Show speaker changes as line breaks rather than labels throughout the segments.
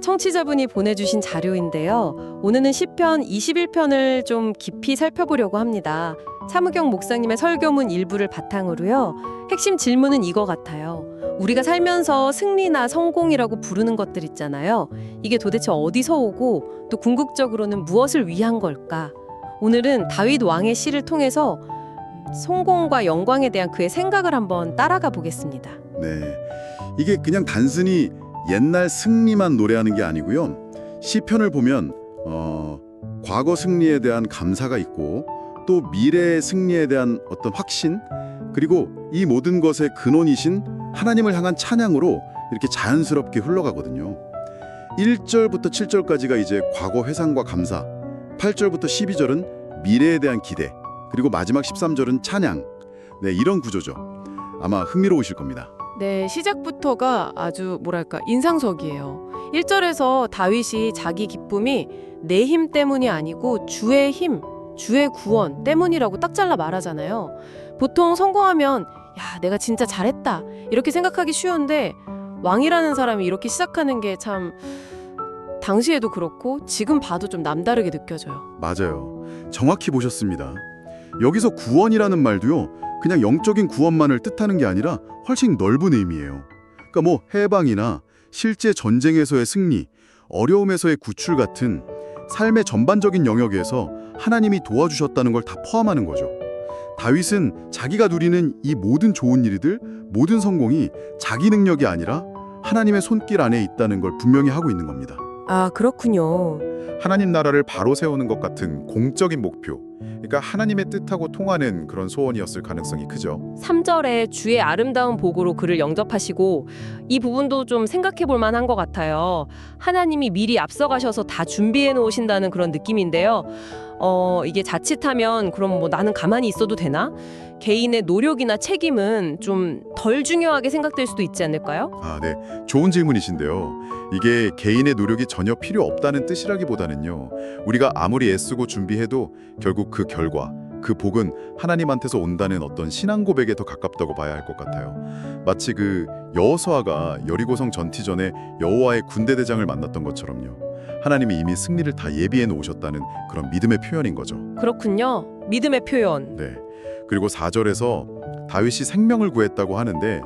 청취자분이 보내주신 자료인데요. 오늘은 시편 21편을 좀 깊이 살펴보려고 합니다. 차무경 목사님의 설교문 일부를 바탕으로요. 핵심 질문은 이거 같아요. 우리가 살면서 승리나 성공이라고 부르는 것들 있잖아요. 이게 도대체 어디서 오고 또 궁극적으로는 무엇을 위한 걸까? 오늘은 다윗 왕의 시를 통해서 성공과 영광에 대한 그의 생각을 한번 따라가 보겠습니다.
네, 이게 그냥 단순히 옛날 승리만 노래하는 게 아니고요. 시편을 보면 과거 승리에 대한 감사가 있고 또 미래의 승리에 대한 어떤 확신, 그리고 이 모든 것의 근원이신 하나님을 향한 찬양으로 이렇게 자연스럽게 흘러가거든요. 1절부터 7절까지가 이제 과거 회상과 감사, 8절부터 12절은 미래에 대한 기대, 그리고 마지막 13절은 찬양. 네, 이런 구조죠. 아마 흥미로우실 겁니다.
네, 시작부터가 아주 뭐랄까 인상적이에요. 1절에서 다윗이 자기 기쁨이 내 힘 때문이 아니고 주의 힘, 주의 구원 때문이라고 딱 잘라 말하잖아요. 보통 성공하면 야, 내가 진짜 잘했다 이렇게 생각하기 쉬운데 왕이라는 사람이 이렇게 시작하는 게 참 당시에도 그렇고 지금 봐도 좀 남다르게 느껴져요.
맞아요. 정확히 보셨습니다. 여기서 구원이라는 말도요, 그냥 영적인 구원만을 뜻하는 게 아니라 훨씬 넓은 의미예요. 그러니까 뭐 해방이나 실제 전쟁에서의 승리, 어려움에서의 구출 같은 삶의 전반적인 영역에서 하나님이 도와주셨다는 걸 다 포함하는 거죠. 다윗은 자기가 누리는 이 모든 좋은 일들, 모든 성공이 자기 능력이 아니라 하나님의 손길 안에 있다는 걸 분명히 하고 있는 겁니다.
아, 그렇군요.
하나님 나라를 바로 세우는 것 같은 공적인 목표, 그러니까 하나님의 뜻하고 통하는 그런 소원이었을 가능성이 크죠.
3절에 주의 아름다운 복으로 그를 영접하시고 이 부분도 좀 생각해 볼 만한 것 같아요. 하나님이 미리 앞서가셔서 다 준비해 놓으신다는 그런 느낌인데요. 이게 자칫하면 그럼 뭐 나는 가만히 있어도 되나? 개인의 노력이나 책임은 좀 덜 중요하게 생각될 수도 있지 않을까요?
아, 네. 좋은 질문이신데요. 이게 개인의 노력이 전혀 필요 없다는 뜻이라기보다는요. 우리가 아무리 애쓰고 준비해도 결국 그 결과, 그 복은 하나님한테서 온다는 어떤 신앙 고백에 더 가깝다고 봐야 할 것 같아요. 마치 그 여호수아가 여리고성 전투 전에 여호와의 군대 대장을 만났던 것처럼요. 하나님이 이미 승리를 다 예비해 놓으셨다는 그런 믿음의 표현인 거죠.
그렇군요. 믿음의 표현.
네. 그리고 4절에서 다윗이 생명을 구했다고 하는데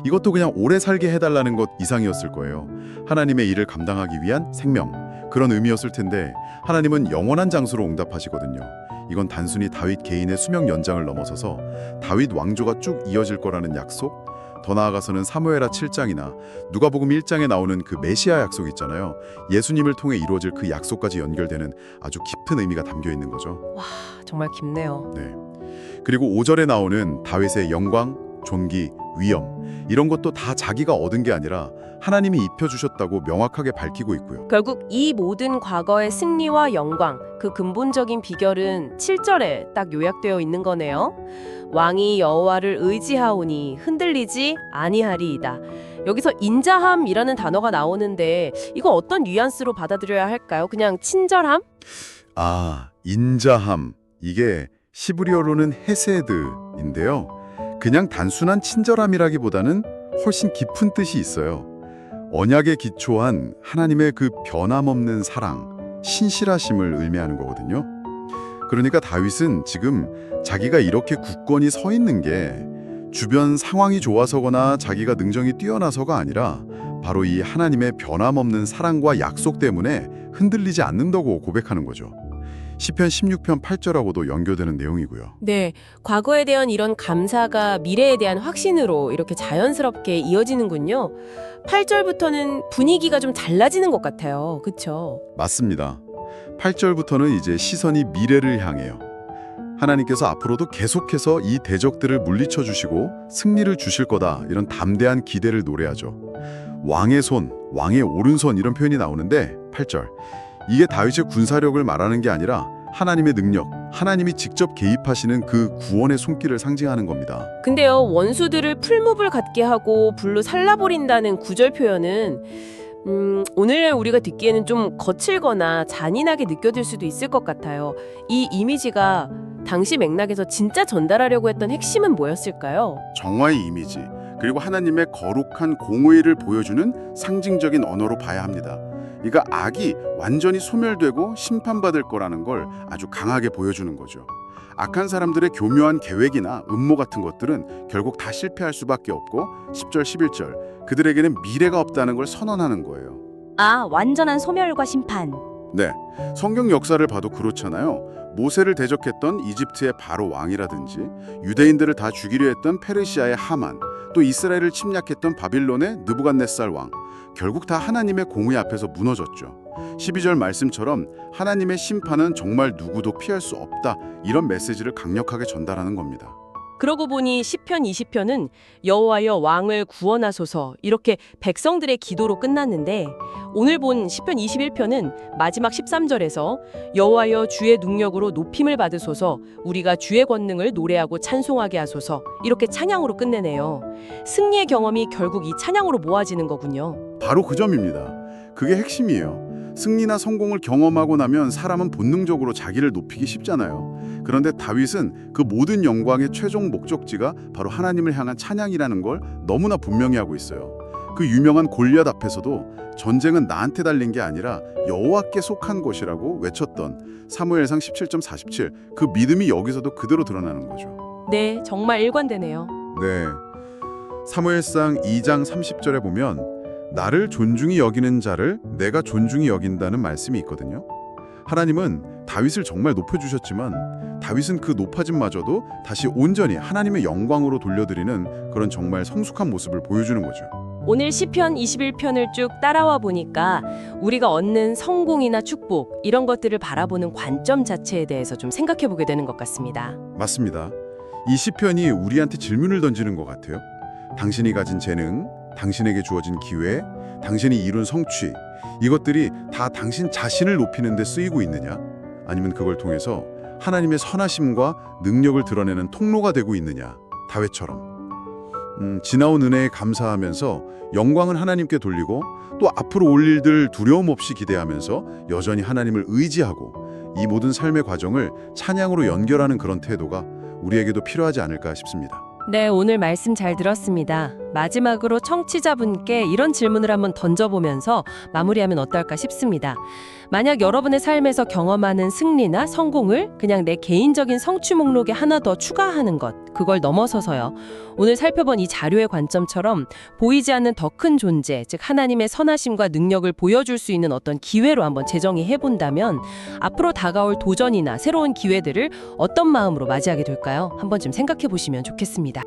이것도 그냥 오래 살게 해달라는 것 이상이었을 거예요. 하나님의 일을 감당하기 위한 생명, 그런 의미였을 텐데 하나님은 영원한 장수로 응답하시거든요. 이건 단순히 다윗 개인의 수명 연장을 넘어서서 다윗 왕조가 쭉 이어질 거라는 약속, 더 나아가서는 사무엘하 7장이나 누가복음 1장에 나오는 그 메시아 약속 있잖아요. 예수님을 통해 이루어질 그 약속까지 연결되는 아주 깊은 의미가 담겨 있는 거죠.
와, 정말 깊네요.
네. 그리고 5절에 나오는 다윗의 영광, 존귀, 위엄, 이런 것도 다 자기가 얻은 게 아니라 하나님이 입혀주셨다고 명확하게 밝히고 있고요.
결국 이 모든 과거의 승리와 영광, 그 근본적인 비결은 7절에 딱 요약되어 있는 거네요. 왕이 여호와를 의지하오니 흔들리지 아니하리이다. 여기서 인자함이라는 단어가 나오는데 이거 어떤 뉘앙스로 받아들여야 할까요? 그냥 친절함?
아, 인자함. 이게 시브리어로는 헤세드인데요. 그냥 단순한 친절함이라기보다는 훨씬 깊은 뜻이 있어요. 언약에 기초한 하나님의 그 변함없는 사랑, 신실하심을 의미하는 거거든요. 그러니까 다윗은 지금 자기가 이렇게 굳건히 서 있는 게 주변 상황이 좋아서거나 자기가 능력이 뛰어나서가 아니라 바로 이 하나님의 변함없는 사랑과 약속 때문에 흔들리지 않는다고 고백하는 거죠. 시편 16편 8절하고도 연결되는 내용이고요.
네, 과거에 대한 이런 감사가 미래에 대한 확신으로 이렇게 자연스럽게 이어지는군요. 8절부터는 분위기가 좀 달라지는 것 같아요. 그렇죠?
맞습니다. 8절부터는 이제 시선이 미래를 향해요. 하나님께서 앞으로도 계속해서 이 대적들을 물리쳐 주시고 승리를 주실 거다, 이런 담대한 기대를 노래하죠. 왕의 손, 왕의 오른손, 이런 표현이 나오는데 8절, 이게 다윗의 군사력을 말하는 게 아니라 하나님의 능력, 하나님이 직접 개입하시는 그 구원의 손길을 상징하는 겁니다.
근데요, 원수들을 풀무불 같게 하고 불로 살라버린다는 구절 표현은 오늘 우리가 듣기에는 좀 거칠거나 잔인하게 느껴질 수도 있을 것 같아요. 이 이미지가 당시 맥락에서 진짜 전달하려고 했던 핵심은 뭐였을까요?
정화의 이미지, 그리고 하나님의 거룩한 공의를 보여주는 상징적인 언어로 봐야 합니다.
그러니까 악이 완전히 소멸되고 심판받을 거라는 걸 아주 강하게 보여주는 거죠. 악한 사람들의 교묘한 계획이나 음모 같은 것들은 결국 다 실패할 수밖에 없고 10절, 11절 그들에게는 미래가 없다는 걸 선언하는 거예요.
아, 완전한 소멸과 심판.
네, 성경 역사를 봐도 그렇잖아요. 모세를 대적했던 이집트의 바로 왕이라든지 유대인들을 다 죽이려 했던 페르시아의 하만, 또 이스라엘을 침략했던 바빌론의 느부갓네살 왕, 결국 다 하나님의 공의 앞에서 무너졌죠. 12절 말씀처럼 하나님의 심판은 정말 누구도 피할 수 없다, 이런 메시지를 강력하게 전달하는 겁니다.
그러고 보니 시편 20편은 여호와여 왕을 구원하소서 이렇게 백성들의 기도로 끝났는데 오늘 본 시편 21편은 마지막 13절에서 여호와여 주의 능력으로 높임을 받으소서 우리가 주의 권능을 노래하고 찬송하게 하소서 이렇게 찬양으로 끝내네요. 승리의 경험이 결국 이 찬양으로 모아지는 거군요.
바로 그 점입니다. 그게 핵심이에요. 승리나 성공을 경험하고 나면 사람은 본능적으로 자기를 높이기 쉽잖아요. 그런데 다윗은 그 모든 영광의 최종 목적지가 바로 하나님을 향한 찬양이라는 걸 너무나 분명히 하고 있어요. 그 유명한 골리앗 앞에서도 전쟁은 나한테 달린 게 아니라 여호와께 속한 것이라고 외쳤던 사무엘상 17.47, 그 믿음이 여기서도 그대로 드러나는 거죠.
네, 정말 일관되네요.
네, 사무엘상 2장 30절에 보면 나를 존중히 여기는 자를 내가 존중히 여긴다는 말씀이 있거든요. 하나님은 다윗을 정말 높여주셨지만 다윗은 그 높아짐마저도 다시 온전히 하나님의 영광으로 돌려드리는 그런 정말 성숙한 모습을 보여주는 거죠.
오늘 시편 21편을 쭉 따라와 보니까 우리가 얻는 성공이나 축복 이런 것들을 바라보는 관점 자체에 대해서 좀 생각해 보게 되는 것 같습니다.
맞습니다. 이 시편이 우리한테 질문을 던지는 것 같아요. 당신이 가진 재능, 당신에게 주어진 기회, 당신이 이룬 성취, 이것들이 다 당신 자신을 높이는 데 쓰이고 있느냐? 아니면 그걸 통해서 하나님의 선하심과 능력을 드러내는 통로가 되고 있느냐? 다윗처럼. 지나온 은혜에 감사하면서 영광은 하나님께 돌리고 또 앞으로 올 일들 두려움 없이 기대하면서 여전히 하나님을 의지하고 이 모든 삶의 과정을 찬양으로 연결하는 그런 태도가 우리에게도 필요하지 않을까 싶습니다.
네, 오늘 말씀 잘 들었습니다. 마지막으로 청취자분께 이런 질문을 한번 던져보면서 마무리하면 어떨까 싶습니다. 만약 여러분의 삶에서 경험하는 승리나 성공을 그냥 내 개인적인 성취 목록에 하나 더 추가하는 것, 그걸 넘어서서요. 오늘 살펴본 이 자료의 관점처럼 보이지 않는 더 큰 존재, 즉 하나님의 선하심과 능력을 보여줄 수 있는 어떤 기회로 한번 재정의 해본다면 앞으로 다가올 도전이나 새로운 기회들을 어떤 마음으로 맞이하게 될까요? 한번 좀 생각해 보시면 좋겠습니다.